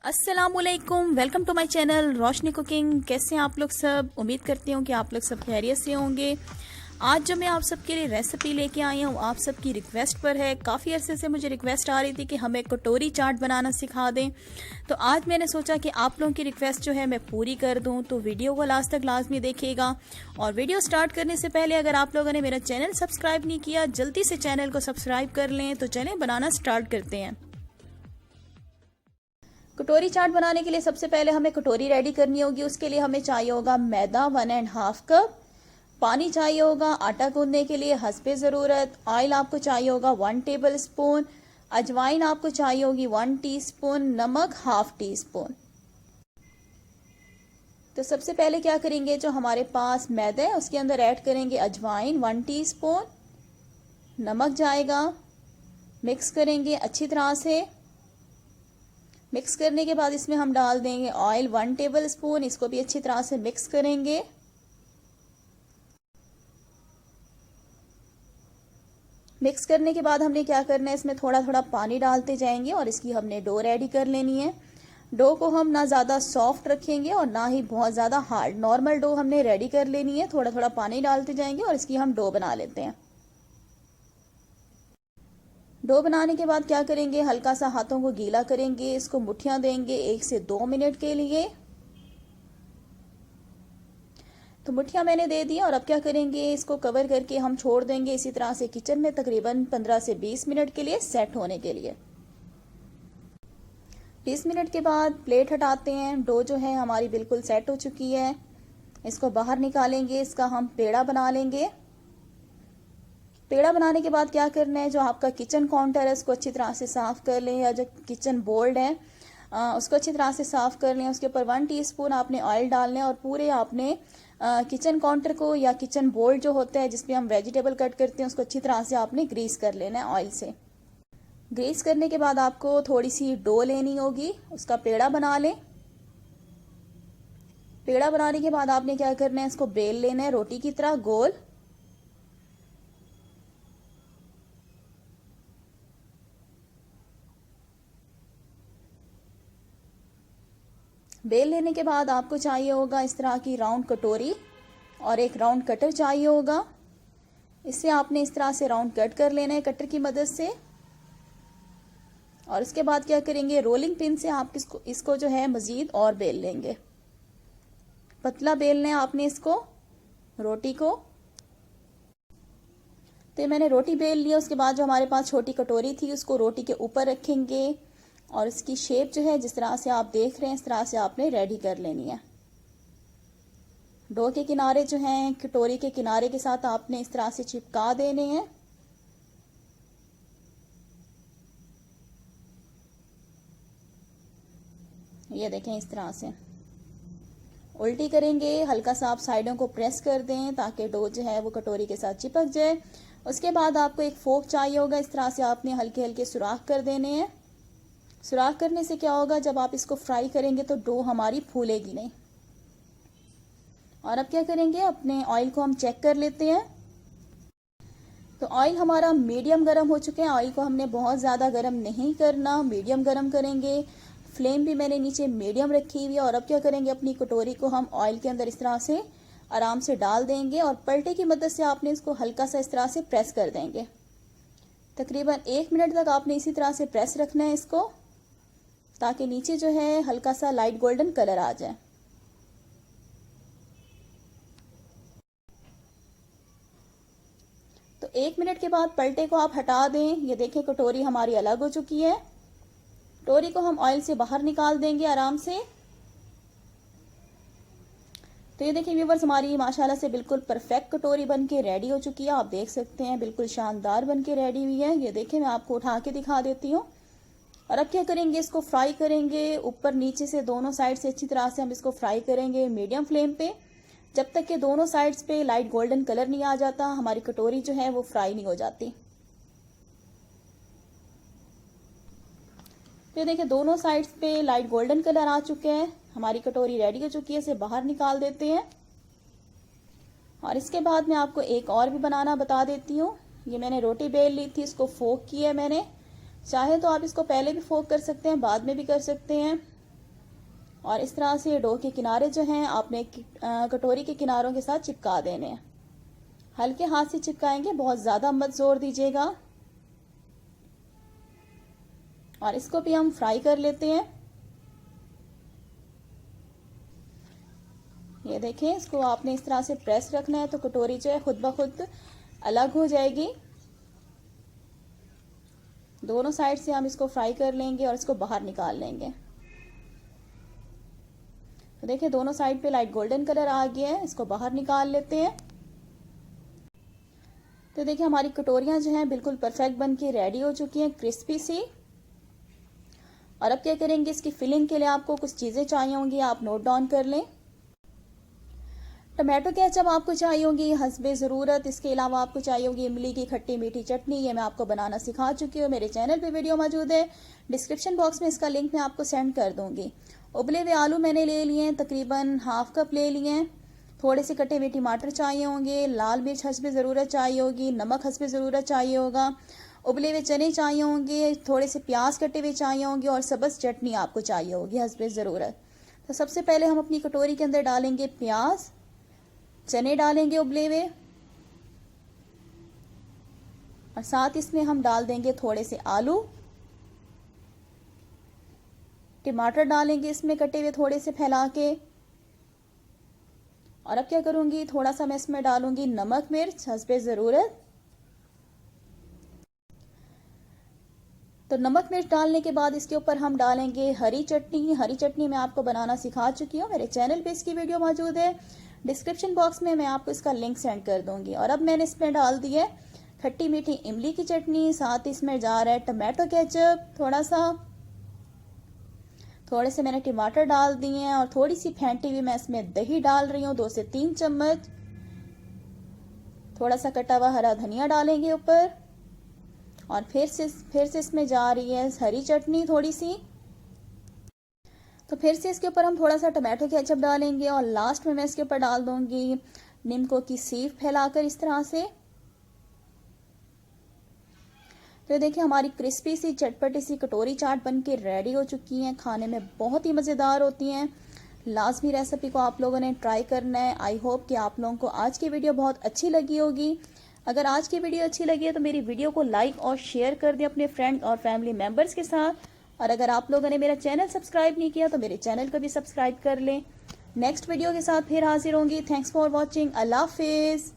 अस्सलामुअलैकुम, welcome to my channel Roshni cooking. कैसे हैं आप लोग सब? उम्मीद करती हूँ कि आप लोग सब खैरियत से होंगे। आज जो मैं आप सबके लिए रेसिपी लेके आई हूँ आप सबकी रिक्वेस्ट पर है। काफ़ी अरसे से मुझे रिक्वेस्ट आ रही थी कि हमें कटोरी चाट बनाना सिखा दें, तो आज मैंने सोचा कि आप लोगों की रिक्वेस्ट जो है मैं पूरी कर दूँ। तो वीडियो को लास्ट तक लाजमी देखिएगा। और वीडियो स्टार्ट करने से पहले अगर आप लोगों ने मेरा चैनल सब्सक्राइब नहीं किया, जल्दी से चैनल को सब्सक्राइब कर लें। तो चलें बनाना स्टार्ट करते हैं। कटोरी चाट बनाने के लिए सबसे पहले हमें कटोरी रेडी करनी होगी। उसके लिए हमें चाहिए होगा मैदा 1.5 कप, पानी चाहिए होगा आटा गूंदने के लिए हस्बे ज़रूरत, ऑयल आपको चाहिए होगा 1 टेबल स्पून, अजवाइन आपको चाहिए होगी 1 टीस्पून, नमक 1/2 टीस्पून। तो सबसे पहले क्या करेंगे, जो हमारे पास मैदा है उसके अंदर ऐड करेंगे अजवाइन 1 टीस्पून, नमक जाएगा, मिक्स करेंगे अच्छी तरह से। मिक्स करने के बाद इसमें हम डाल देंगे ऑयल 1 टेबल स्पून, इसको भी अच्छी तरह से मिक्स करेंगे। मिक्स करने के बाद हमने क्या करना है, इसमें थोड़ा थोड़ा पानी डालते जाएंगे और इसकी हमने डो रेडी कर लेनी है। डो को हम ना ज़्यादा सॉफ्ट रखेंगे और ना ही बहुत ज़्यादा हार्ड, नॉर्मल डो हमने रेडी कर लेनी है। थोड़ा थोड़ा पानी डालते जाएंगे और इसकी हम डो बना लेते हैं। डो बनाने के बाद क्या करेंगे, हल्का सा हाथों को गीला करेंगे, इसको मुट्ठियां देंगे 1 से 2 मिनट के लिए। तो मुट्ठियां मैंने दे दी और अब क्या करेंगे, इसको कवर करके हम छोड़ देंगे इसी तरह से किचन में तकरीबन 15 से 20 मिनट के लिए सेट होने के लिए। 20 मिनट के बाद प्लेट हटाते हैं। डो जो है हमारी बिल्कुल सेट हो चुकी है। इसको बाहर निकालेंगे, इसका हम पेड़ा बना लेंगे। पेड़ा बनाने के बाद क्या करना है, जो आपका किचन काउंटर है उसको अच्छी तरह से साफ़ कर लें, या जो किचन बोर्ड है उसको अच्छी तरह से साफ़ कर लें। उसके ऊपर 1 टीस्पून आपने ऑयल डालना है और पूरे आपने किचन काउंटर को या किचन बोर्ड जो होता है जिसपे हम वेजिटेबल कट करते हैं उसको अच्छी तरह से आपने ग्रीस कर लेना है ऑयल से। ग्रीस करने के बाद आपको थोड़ी सी डो लेनी होगी, उसका पेड़ा बना लें। पेड़ा बनाने के बाद आपने क्या करना है, इसको बेल लेना है रोटी की तरह गोल। बेल लेने के बाद आपको चाहिए होगा इस तरह की राउंड कटोरी और एक राउंड कटर चाहिए होगा। इससे आपने इस तरह से राउंड कट कर लेना है कटर की मदद से। और उसके बाद क्या करेंगे, रोलिंग पिन से आप इसको जो है मजीद और बेल लेंगे। पतला बेलना है आपने इसको, रोटी को। तो मैंने रोटी बेल लिया। उसके बाद जो हमारे पास छोटी कटोरी थी उसको रोटी के ऊपर रखेंगे और इसकी शेप जो है जिस तरह से आप देख रहे हैं इस तरह से आपने रेडी कर लेनी है। डो के किनारे जो हैं कटोरी के किनारे के साथ आपने इस तरह से चिपका देने हैं। ये देखें इस तरह से उल्टी करेंगे, हल्का सा आप साइडों को प्रेस कर दें ताकि डो जो है वो कटोरी के साथ चिपक जाए। उसके बाद आपको एक फोक चाहिए होगा, इस तरह से आपने हल्के हल्के सुराख कर देने हैं। सुराख करने से क्या होगा, जब आप इसको फ्राई करेंगे तो डो हमारी फूलेगी नहीं। और अब क्या करेंगे, अपने ऑयल को हम चेक कर लेते हैं। तो ऑयल हमारा मीडियम गरम हो चुके हैं। ऑयल को हमने बहुत ज़्यादा गरम नहीं करना, मीडियम गरम करेंगे। फ्लेम भी मैंने नीचे मीडियम रखी हुई है। और अब क्या करेंगे, अपनी कटोरी को हम ऑयल के अंदर इस तरह से आराम से डाल देंगे और पलटे की मदद से आपने इसको हल्का सा इस तरह से प्रेस कर देंगे। तकरीबन 1 मिनट तक आपने इसी तरह से प्रेस रखना है इसको, ताकि नीचे जो है हल्का सा लाइट गोल्डन कलर आ जाए। तो 1 मिनट के बाद पलटे को आप हटा दें। ये देखें कटोरी हमारी अलग हो चुकी है। कटोरी को हम ऑयल से बाहर निकाल देंगे आराम से। तो ये देखिए व्यूवर्स, हमारी माशाल्लाह से बिल्कुल परफेक्ट कटोरी बन के रेडी हो चुकी है। आप देख सकते हैं बिल्कुल शानदार बन के रेडी हुई है। ये देखें मैं आपको उठा के दिखा देती हूँ। और अब क्या करेंगे, इसको फ्राई करेंगे ऊपर नीचे से दोनों साइड से अच्छी तरह से हम इसको फ्राई करेंगे मीडियम फ्लेम पे, जब तक कि दोनों साइड्स पे लाइट गोल्डन कलर नहीं आ जाता हमारी कटोरी जो है वो फ्राई नहीं हो जाती। तो देखिए दोनों साइड्स पे लाइट गोल्डन कलर आ चुके हैं, हमारी कटोरी रेडी हो चुकी है। इसे बाहर निकाल देते हैं। और इसके बाद मैं आपको एक और भी बनाना बता देती हूँ। ये मैंने रोटी बेल ली थी, इसको फोक किया है मैंने। चाहे तो आप इसको पहले भी फोक कर सकते हैं, बाद में भी कर सकते हैं। और इस तरह से डो के किनारे जो हैं आपने कटोरी के किनारों के साथ चिपका देने हैं। हल्के हाथ से चिपकाएंगे, बहुत ज़्यादा मत जोर दीजिएगा। और इसको भी हम फ्राई कर लेते हैं। ये देखें, इसको आपने इस तरह से प्रेस रखना है तो कटोरी जो है खुद ब खुद अलग हो जाएगी। दोनों साइड से हम इसको फ्राई कर लेंगे और इसको बाहर निकाल लेंगे। तो देखिए दोनों साइड पे लाइट गोल्डन कलर आ गया है, इसको बाहर निकाल लेते हैं। तो देखिए हमारी कटोरियां जो हैं बिल्कुल परफेक्ट बन के रेडी हो चुकी हैं, क्रिस्पी सी। और अब क्या करेंगे, इसकी फिलिंग के लिए आपको कुछ चीज़ें चाहिए होंगी, आप नोट डाउन कर लें। टमाटो केचप आपको चाहिए होगी हस्बे ज़रूरत। इसके अलावा आपको चाहिए होगी इमली की खट्टी मीठी चटनी, ये मैं आपको बनाना सिखा चुकी हूँ, मेरे चैनल पे वीडियो मौजूद है, डिस्क्रिप्शन बॉक्स में इसका लिंक मैं आपको सेंड कर दूंगी। उबले हुए आलू मैंने ले लिए हैं, तकरीबन हाफ कप ले लिए हैं। थोड़े से कटे हुए टमाटर चाहिए होंगे, लाल मिर्च हस्बे ज़रूरत चाहिए होगी, नमक हस्बे ज़रूरत चाहिए होगा, उबले हुए चने चाहिए होंगे, थोड़े से प्याज कटे हुए चाहिए होंगे और सब्ज़ चटनी आपको चाहिए होगी हस्बे ज़रूरत। तो सबसे पहले हम अपनी कटोरी के अंदर डालेंगे प्याज, चने डालेंगे उबले हुए, और साथ इसमें हम डाल देंगे थोड़े से आलू, टमाटर डालेंगे इसमें कटे हुए थोड़े से फैला के। और अब क्या करूंगी, थोड़ा सा मैं इसमें डालूंगी नमक मिर्च हस्बे ज़रूरत। तो नमक मिर्च डालने के बाद इसके ऊपर हम डालेंगे हरी चटनी। हरी चटनी मैं आपको बनाना सिखा चुकी हूँ, मेरे चैनल पे इसकी वीडियो मौजूद है, डिस्क्रिप्शन बॉक्स में मैं आपको इसका लिंक सेंड कर दूंगी। और अब मैंने इसमें डाल दी है खट्टी मीठी इमली की चटनी, साथ इसमें जा रहा है टमाटो केचप थोड़े से मैंने टमाटर डाल दिए हैं, और थोड़ी सी फेंटी हुई मैं इसमें दही डाल रही हूँ, 2 से 3 चम्मच। थोड़ा सा कटा हुआ हरा धनिया डालेंगे ऊपर, और फिर से इसमें जा रही है हरी चटनी थोड़ी सी। तो फिर से इसके ऊपर हम थोड़ा सा टमाटो केचप डालेंगे, और लास्ट में मैं इसके ऊपर डाल दूंगी नींबू की सीफ फैलाकर इस तरह से। तो देखिए हमारी क्रिस्पी सी चटपटी सी कटोरी चाट बन के रेडी हो चुकी हैं, खाने में बहुत ही मज़ेदार होती हैं। लाजमी रेसिपी को आप लोगों ने ट्राई करना है। आई होप कि आप लोगों को आज की वीडियो बहुत अच्छी लगी होगी। अगर आज की वीडियो अच्छी लगी है तो मेरी वीडियो को लाइक और शेयर कर दें अपने फ्रेंड और फैमिली मेम्बर्स के साथ। और अगर आप लोगों ने मेरा चैनल सब्सक्राइब नहीं किया तो मेरे चैनल को भी सब्सक्राइब कर लें। नेक्स्ट वीडियो के साथ फिर हाजिर होंगी। Thanks for watching. अल्लाह हाफिज़।